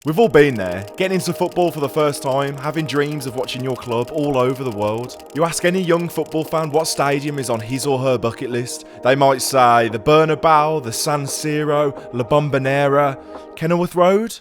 We've all been there, getting into football for the first time, having dreams of watching your club all over the world. You ask any young football fan what stadium is on his or her bucket list, they might say the Bernabeu, the San Siro, La Bombonera, Kenilworth Road.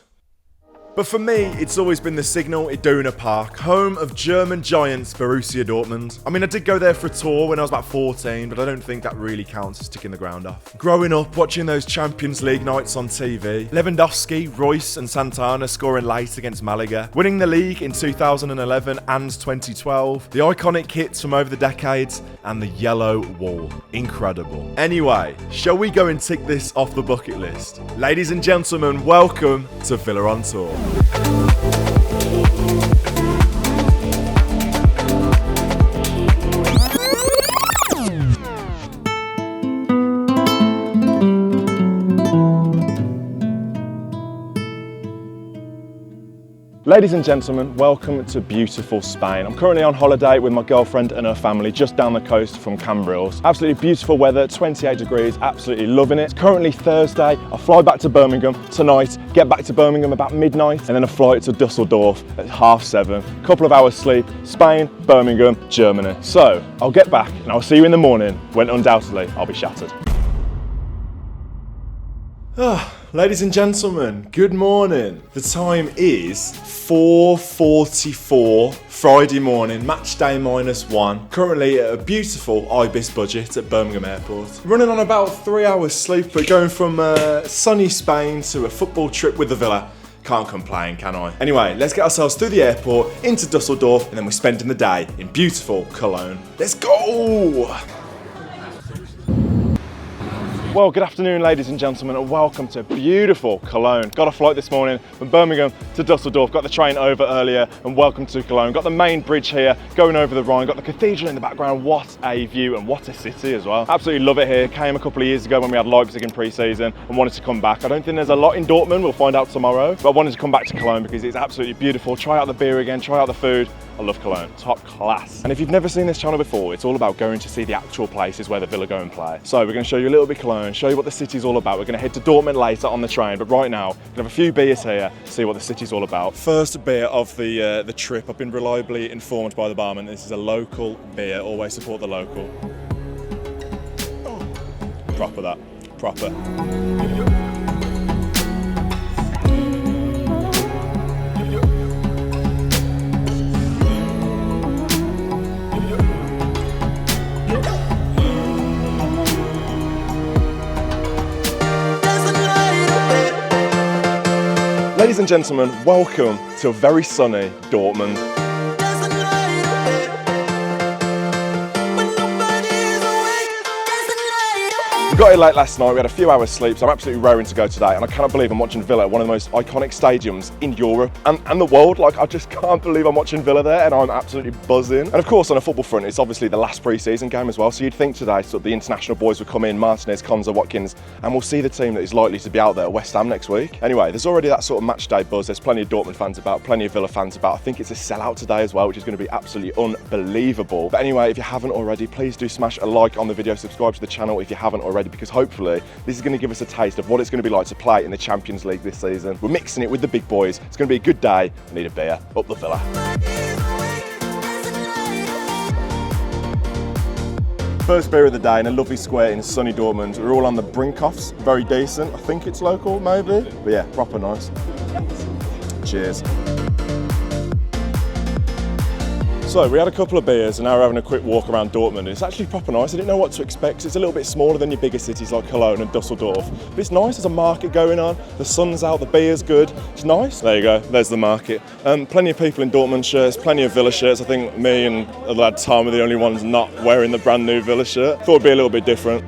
But for me, it's always been the Signal Iduna Park, home of German giants Borussia Dortmund. I mean, I did go there for a tour when I was about 14, but I don't think that really counts as ticking the ground off. Growing up, watching those Champions League nights on TV, Lewandowski, Royce and Santana scoring late against Malaga, winning the league in 2011 and 2012, the iconic kits from over the decades, and the yellow wall. Incredible. Anyway, shall we go and tick this off the bucket list? Ladies and gentlemen, welcome to Villa on Tour. Ladies and gentlemen, welcome to beautiful Spain. I'm currently on holiday with my girlfriend and her family just down the coast from Cambrils. Absolutely beautiful weather, 28 degrees, absolutely loving it. It's currently Thursday. I fly back to Birmingham tonight, get back to Birmingham about midnight, and then a flight to Dusseldorf at 7:30. Couple of hours sleep, Spain, Birmingham, Germany. So I'll get back and I'll see you in the morning when undoubtedly I'll be shattered. Ladies and gentlemen, good morning. The time is 4:44 Friday morning, match day -1. Currently at a beautiful Ibis budget at Birmingham Airport. Running on about 3 hours sleep, but going from sunny Spain to a football trip with the Villa. Can't complain, can I? Anyway, let's get ourselves through the airport, into Dusseldorf, and then we're spending the day in beautiful Cologne. Let's go! Well, good afternoon, ladies and gentlemen, and welcome to beautiful Cologne. Got a flight this morning from Birmingham to Dusseldorf, got the train over earlier, and welcome to Cologne. Got the main bridge here, going over the Rhine, got the cathedral in the background. What a view, and what a city as well. Absolutely love it here. Came a couple of years ago when we had Leipzig in pre-season and wanted to come back. I don't think there's a lot in Dortmund, we'll find out tomorrow, but I wanted to come back to Cologne because it's absolutely beautiful. Try out the beer again, try out the food. I love Cologne, top class. And if you've never seen this channel before, it's all about going to see the actual places where the Villa go and play. So we're going to show you a little bit of Cologne, show you what the city's all about. We're going to head to Dortmund later on the train, but right now, we're going to have a few beers here, see what the city's all about. First beer of the trip. I've been reliably informed by the barman. This is a local beer, always support the local. Proper that, proper. Ladies and gentlemen, welcome to a very sunny Dortmund. We got here late last night, we had a few hours sleep, so I'm absolutely raring to go today, and I cannot believe I'm watching Villa at one of the most iconic stadiums in Europe and the world. Like, I just can't believe I'm watching Villa there, and I'm absolutely buzzing. And of course, on a football front, it's obviously the last pre-season game as well, so you'd think today sort of the international boys would come in, Martinez, Konza, Watkins, and we'll see the team that is likely to be out there at West Ham next week. Anyway, there's already that sort of match day buzz. There's plenty of Dortmund fans about, plenty of Villa fans about. I think it's a sellout today as well, which is going to be absolutely unbelievable. But anyway, if you haven't already, please do smash a like on the video, subscribe to the channel if you haven't already, because hopefully this is going to give us a taste of what it's going to be like to play in the Champions League this season. We're mixing it with the big boys. It's going to be a good day. I need a beer. Up the Villa. First beer of the day in a lovely square in sunny Dortmund. We're all on the Brinkhoffs. Very decent. I think it's local, maybe. But yeah, proper nice. Cheers. So we had a couple of beers and now we're having a quick walk around Dortmund. It's actually proper nice. I didn't know what to expect. It's a little bit smaller than your bigger cities like Cologne and Dusseldorf. But it's nice, there's a market going on, the sun's out, the beer's good. It's nice. There you go, there's the market. Plenty of people in Dortmund shirts, plenty of Villa shirts. I think me and the lad Tom are the only ones not wearing the brand new Villa shirt. Thought it'd be a little bit different.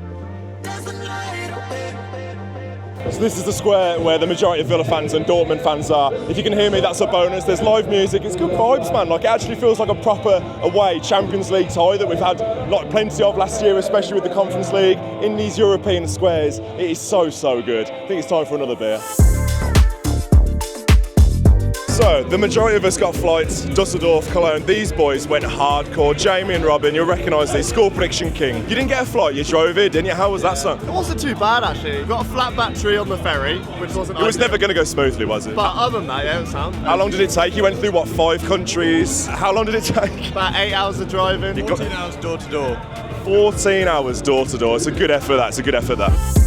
So this is the square where the majority of Villa fans and Dortmund fans are. If you can hear me, that's a bonus. There's live music. It's good vibes, man. Like, it actually feels like a proper away Champions League tie that we've had like plenty of last year, especially with the Conference League. In these European squares, it is so good. I think it's time for another beer. So, the majority of us got flights, Dusseldorf, Cologne. These boys went hardcore. Jamie and Robin, you'll recognise these. Score prediction king. You didn't get a flight, you drove here, didn't you? How was that, son? It wasn't too bad, actually. We got a flat battery on the ferry, which wasn't It was ideal. never going to go smoothly, was it? But other than that, yeah, it was sound. How long did it take? You went through, what, 5 countries? How long did it take? About 8 hours of driving. 14 hours door to door. 14 hours door to door. It's a good effort, that. It's a good effort, that.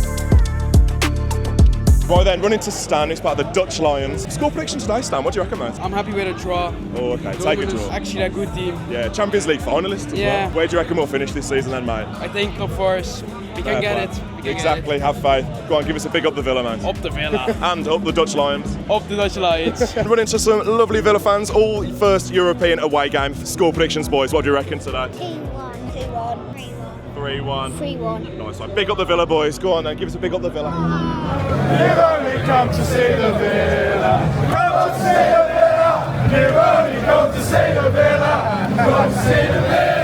Right then, running to Stan, who's part of the Dutch Lions. Score prediction today, Stan. What do you reckon, mate? I'm happy with a draw. Oh, okay. Take a Dortmund is draw. actually a good team. Yeah, Champions League finalists as Yeah. well. Where do you reckon we'll finish this season then, mate? I think top fours. We can get it. We can Exactly, have faith. Go on, give us a big up the Villa, man. Up the Villa. And up the Dutch Lions. Up the Dutch Lions. And running to some lovely Villa fans, all first European away game. Score predictions, boys. What do you reckon today? 2-1, 2-1, 3-1, 3-1. 3-1. Nice one. Big up the Villa, boys. Go on then, give us a big up the Villa. You've only come to see the Villa. Come to see the Villa. You've only come to see the Villa. Come to see the Villa.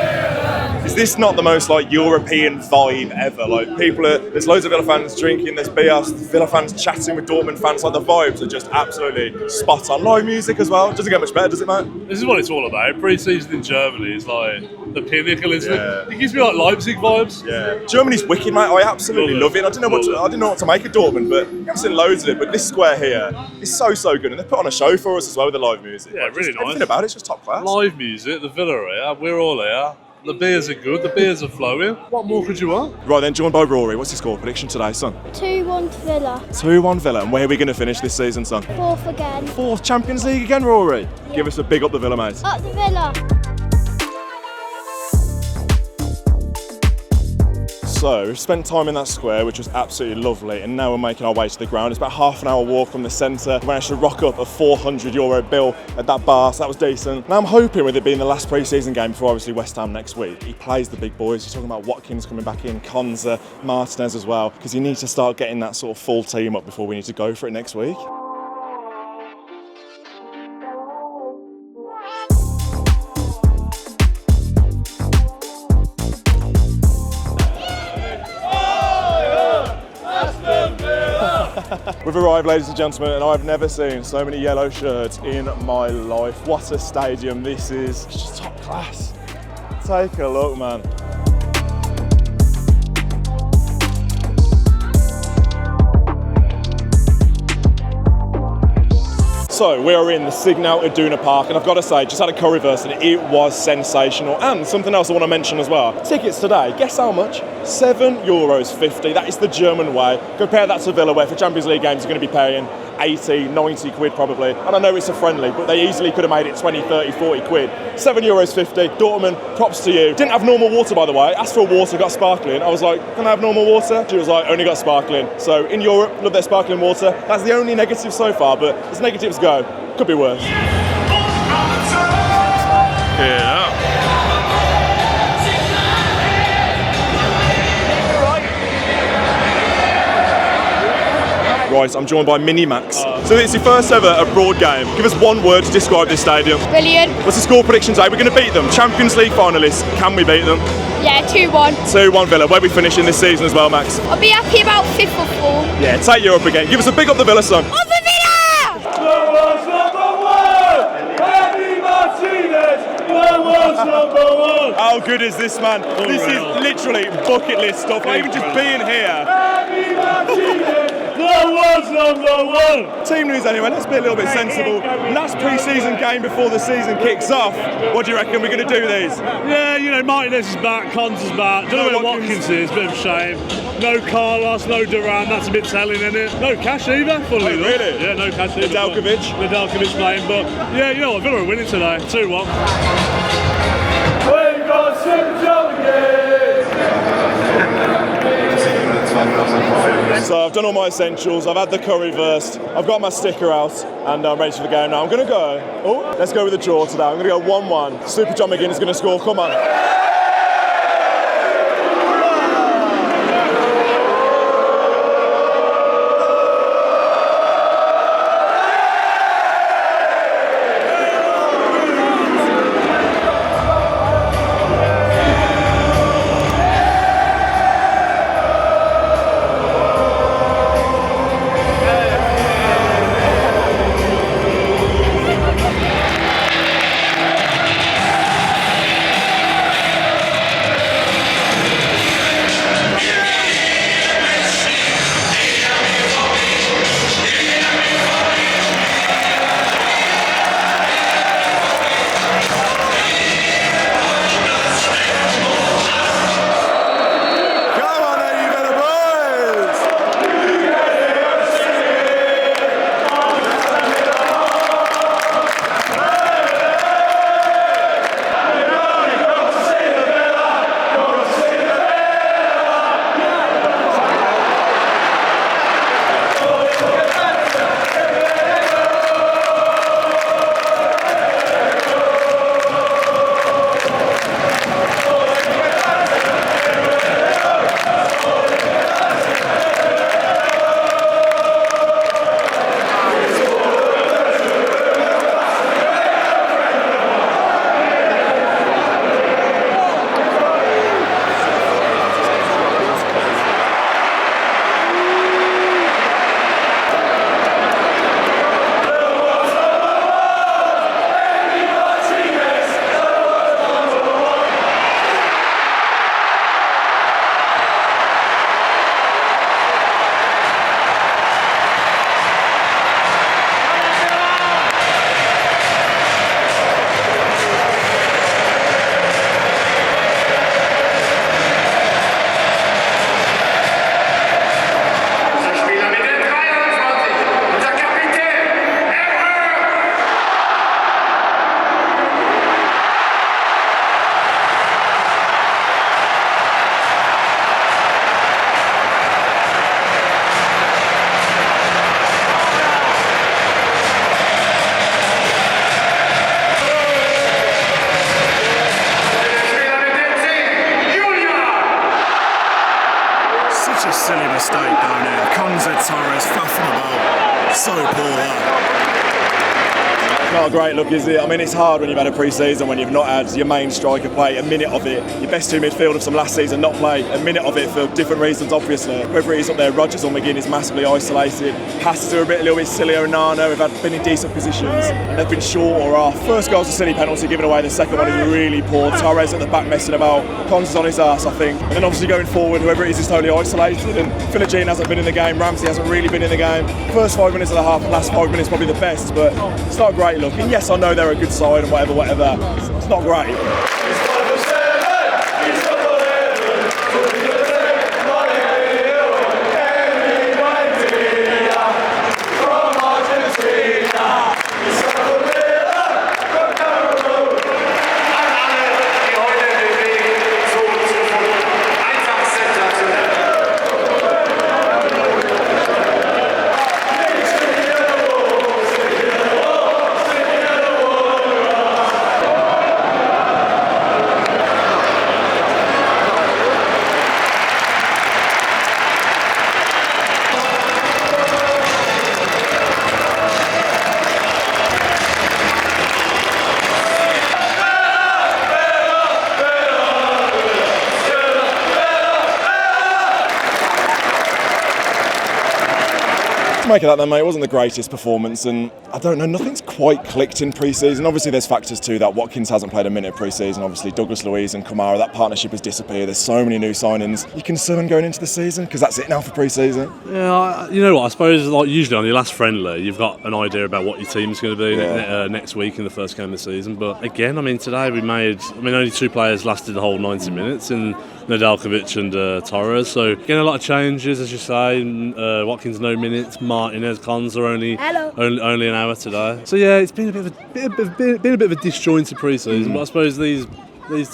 Is this not the most like European vibe ever? Like there's loads of Villa fans drinking, there's beer, Villa fans chatting with Dortmund fans. Like the vibes are just absolutely spot on. Live music as well. Doesn't get much better, does it, mate? This is what it's all about. Pre-season in Germany is like the pinnacle, isn't Yeah. it? It gives me like Leipzig vibes. Yeah. Germany's wicked, mate. I absolutely love it. I didn't know what to make of Dortmund, but I've seen loads of it. But this square here is so good, and they put on a show for us as well with the live music. Yeah, Like, really just nice. Everything about it's just top class. Live music, the Villa are here, we're all here. The beers are good, the beers are flowing. What more could you want? Right then, joined by Rory. What's your score prediction today, son? 2-1 to Villa. 2-1 Villa. And where are we going to finish this season, son? 4th again. 4th Champions League again, Rory. Give us a big up the Villa, mate. Up the Villa. So, we've spent time in that square, which was absolutely lovely, and now we're making our way to the ground. It's about half an hour walk from the centre. We managed to rock up a €400 bill at that bar, so that was decent. Now I'm hoping, with it being the last pre-season game before obviously West Ham next week, he plays the big boys. He's talking about Watkins coming back in, Konza, Martinez as well, because he needs to start getting that sort of full team up before we need to go for it next week. We've arrived, ladies and gentlemen, and I've never seen so many yellow shirts in my life. What a stadium this is. It's just top class. Take a look, man. So we are in the Signal Iduna Park, and I've got to say, just had a curryverse and it was sensational. And something else I want to mention as well. Tickets today, guess how much? €7.50. That is the German way. Compare that to Villa, where for Champions League games you're going to be paying 80, 90 quid probably. And I know it's a friendly, but they easily could have made it 20, 30, 40 quid. €7.50. Dortmund, props to you. Didn't have normal water, by the way. Asked for water, got sparkling. I was like, can I have normal water? She was like, only got sparkling. So in Europe, love their sparkling water. That's the only negative so far, but as negatives go, could be worse. Yeah. Right, I'm joined by Mini Max. So it's your first ever abroad game. Give us one word to describe this stadium. Brilliant. What's the score prediction today? We're going to beat them. Champions League finalists. Can we beat them? Yeah, 2-1. 2-1 Villa. Where are we finishing this season as well, Max? I'll be happy about 5th or 4th. Yeah, take Europe again. Give us a big up the Villa, son. Up the Villa! Globals number one! Andy Martinez! Globals number one! How good is this, man? This is literally bucket list stuff. Like, even just being here. Andy Martinez! Globals number one! Team news anyway, let's be a little bit sensible. Last pre-season game before the season kicks off. What do you reckon we're going to do these? Yeah, you know, Martinez is back, Cons is back. Don't know where Watkins is, bit of a shame. No Carlos, no Duran, that's a bit telling, isn't it? No cash either, funnily enough. Really? Yeah, no cash either. Nedeljkovic playing, but yeah, you know what, Villa are winning today, 2-1. We've got some delegates! So I've done all my essentials, I've had the curryverse, I've got my sticker out, and I'm ready for the game now. I'm going to go, let's go with a draw today. I'm going to go 1-1. Super John McGinn is going to score, come on. mistake down here. Konza, Torres, faffing about. So poor that. Not a great look, is it? I mean, it's hard when you've had a pre-season, when you've not had your main striker play a minute of it, your best two midfielders from last season not play a minute of it for different reasons, obviously. Whether he's up there, Rodgers or McGinn is massively isolated. Passes are a little bit silly. Onana, we've been in decent positions and they've been short or off. First goal's a silly penalty given away, the second one is really poor. Torres at the back messing about, Konza's on his arse, I think. And then obviously going forward, whoever it is totally isolated, and Philogene hasn't been in the game, Ramsey hasn't really been in the game. First 5 minutes of the half, last 5 minutes probably the best, but it's not great looking. Yes, I know they're a good side and whatever. It's not great. Make of that then, mate. It wasn't the greatest performance, and I don't know, nothing's quite clicked in pre-season. Obviously there's factors too, that Watkins hasn't played a minute pre-season. Obviously Douglas Luiz and Kamara, that partnership has disappeared. There's so many new signings. You concerned going into the season? Because that's it now for pre-season. Yeah, you know what, I suppose like usually on your last friendly you've got an idea about what your team's going to be next week in the first game of the season, but again, I mean today only 2 players lasted the whole 90 minutes in Nedeljkovic and Torres, so again a lot of changes as you say. Watkins no minutes, Martinez, Konza only an hour today. So yeah, it's been a bit of a disjointed pre-season, but I suppose these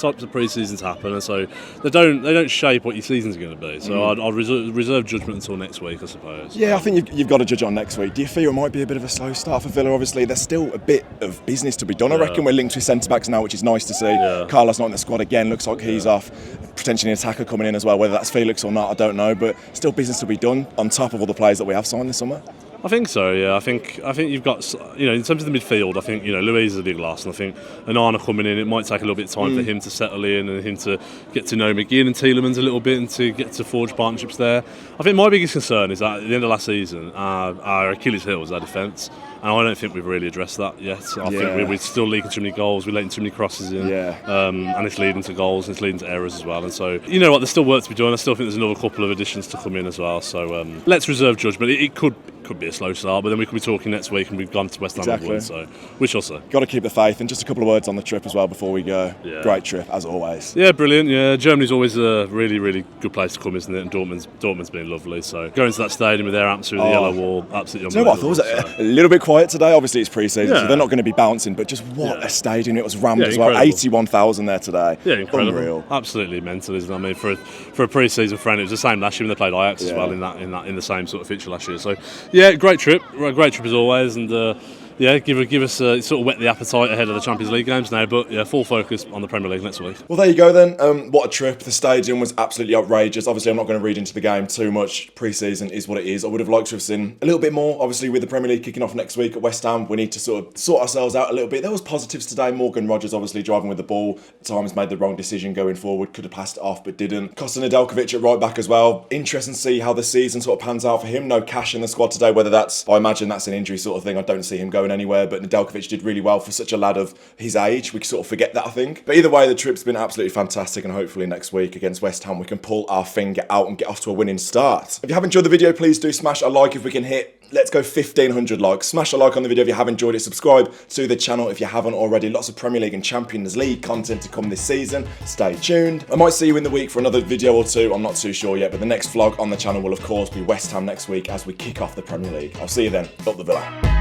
types of pre-seasons happen, and so they don't shape what your season's going to be. So I'd reserve judgment until next week, I suppose. Yeah, I think you've got to judge on next week. Do you feel it might be a bit of a slow start for Villa? Obviously, there's still a bit of business to be done. I reckon we're linked with centre-backs now, which is nice to see. Yeah. Carlos not in the squad again, looks like he's off. Potentially an attacker coming in as well, whether that's Felix or not, I don't know, but still business to be done on top of all the players that we have signed this summer. I think so, yeah. I think you've got, in terms of the midfield, I think, Luiz is a big loss, and I think Onana coming in, it might take a little bit of time for him to settle in and him to get to know McGinn and Tielemans a little bit and to get to forge partnerships there. I think my biggest concern is that at the end of last season, our Achilles heel was our defence, and I don't think we've really addressed that yet. I think we're still leaking too many goals, we're letting too many crosses in, and it's leading to goals, and it's leading to errors as well. And so, you know what, there's still work to be done. I still think there's another couple of additions to come in as well. So let's reserve judgment. It could be a slow start, but then we could be talking next week and we've gone to West Ham and won, so we shall see. Got to keep the faith. And just a couple of words on the trip as well before we go. Yeah. Great trip as always. Yeah, brilliant. Yeah, Germany's always a really, really good place to come, isn't it? And Dortmund's been lovely. So going to that stadium with their atmosphere, with the yellow wall, absolutely unbelievable. Do you know what I thought? It was a little bit quiet today. Obviously it's pre-season, so they're not going to be bouncing. But just what a stadium! It was rammed as well. 81,000 there today. Yeah, incredible. Unreal. Absolutely mental, isn't it? I mean, for a pre-season friend, it was the same last year when they played Ajax as well in the same sort of fixture last year. So yeah, great trip as always, and give us sort of whet the appetite ahead of the Champions League games now, but full focus on the Premier League next week. Well, there you go then. What a trip. The stadium was absolutely outrageous. Obviously, I'm not going to read into the game too much. Pre-season is what it is. I would have liked to have seen a little bit more. Obviously, with the Premier League kicking off next week at West Ham, we need to sort of sort ourselves out a little bit. There was positives today. Morgan Rodgers obviously driving with the ball. At times made the wrong decision going forward. Could have passed it off, but didn't. Costa Nedeljkovic at right back as well. Interesting to see how the season sort of pans out for him. No cash in the squad today, whether that's, I imagine that's an injury sort of thing. I don't see him going anywhere, but Nedeljkovic did really well for such a lad of his age. We sort of forget that, I think. But either way, the trip's been absolutely fantastic, and hopefully next week against West Ham we can pull our finger out and get off to a winning start. If you have enjoyed the video, please do smash a like. If we can hit, let's go 1,500 likes. Smash a like on the video if you have enjoyed it. Subscribe to the channel if you haven't already. Lots of Premier League and Champions League content to come this season. Stay tuned. I might see you in the week for another video or two. I'm not too sure yet, but the next vlog on the channel will of course be West Ham next week as we kick off the Premier League. I'll see you then. Up the Villa.